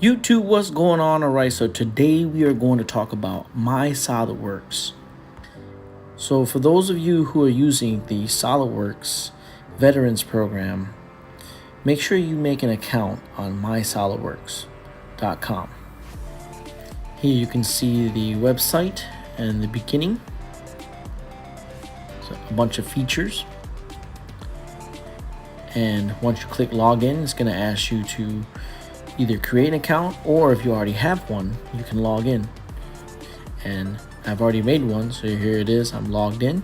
YouTube, what's going on? Alright, so today we are going to talk about my Solidworks. So for those of you who are using the Solidworks Veterans Program, make sure you make an account on mysolidworks.com. Here you can see the website and the beginning. So a bunch of features. And once you click login, it's going to ask you to either create an account, or if you already have one, you can log in. And I've already made one, so here it is. I'm logged in,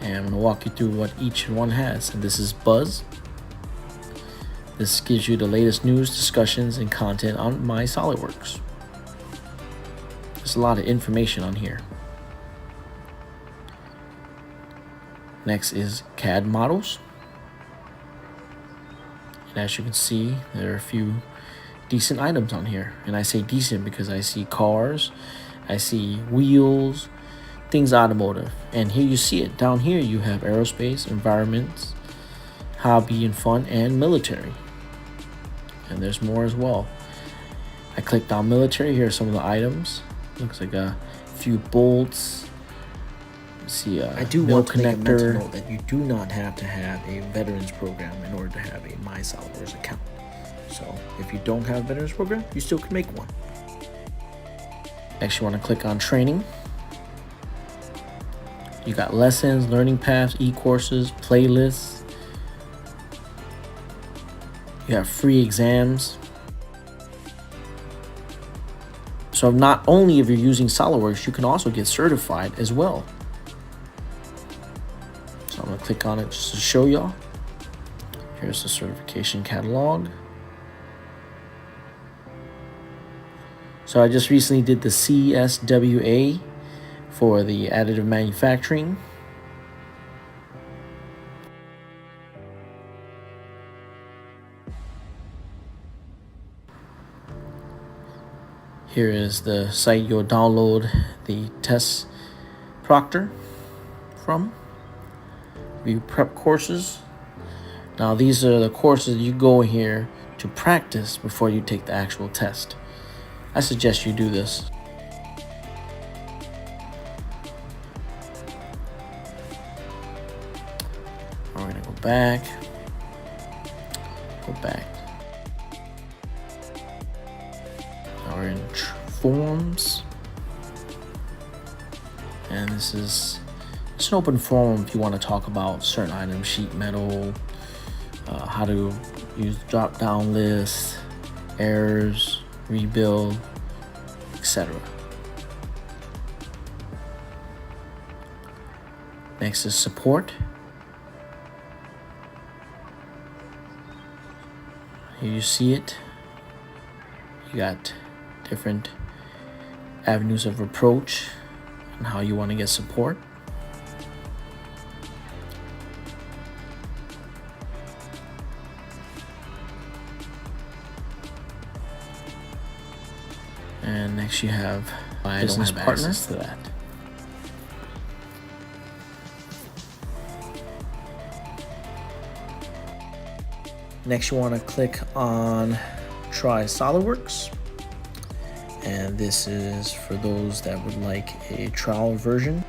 and I'm going to walk you through what each one has. And this is Buzz. This gives you the latest news, discussions, and content on my Solidworks. There's a lot of information on here. Next is CAD models. And as you can see, there are a few decent items on here, and I say decent because I see cars, I see wheels, things automotive. And here you see it. Down here you have aerospace, environments, hobby and fun, and military. And there's more as well. I clicked on military. Here are some of the items. Looks like a few bolts. See, I do want to make a mental note that you do not have to have a veterans program in order to have a My Solidworks account. So if you don't have a veterans program, you still can make one. Next, you want to click on training. You got lessons, learning paths, e-courses, playlists. You have free exams. So not only if you're using Solidworks, you can also get certified as well. So I'm going to click on it just to show y'all. Here's the certification catalog. So I just recently did the CSWA for the additive manufacturing. Here is the site you'll download the test proctor from. Review prep courses. Now these are the courses you go here to practice before you take the actual test. I suggest you do this. We're gonna go back. Now we're in forms, and this is an open forum if you want to talk about certain items, sheet metal, how to use drop-down lists, errors, rebuild, etc. Next is support. Here you see it. You got different avenues of approach and how you want to get support. And next you have business partners to that. Next you want to click on Try Solidworks. And this is for those that would like a trial version.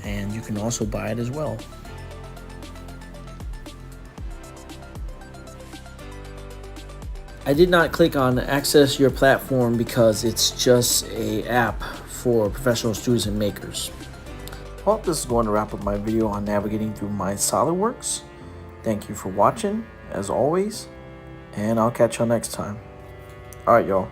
And you can also buy it as well. I did not click on access your platform because it's just an app for professional students and makers. Well, this is going to wrap up my video on navigating through my Solidworks. Thank you for watching, as always, and I'll catch y'all next time. Alright, y'all.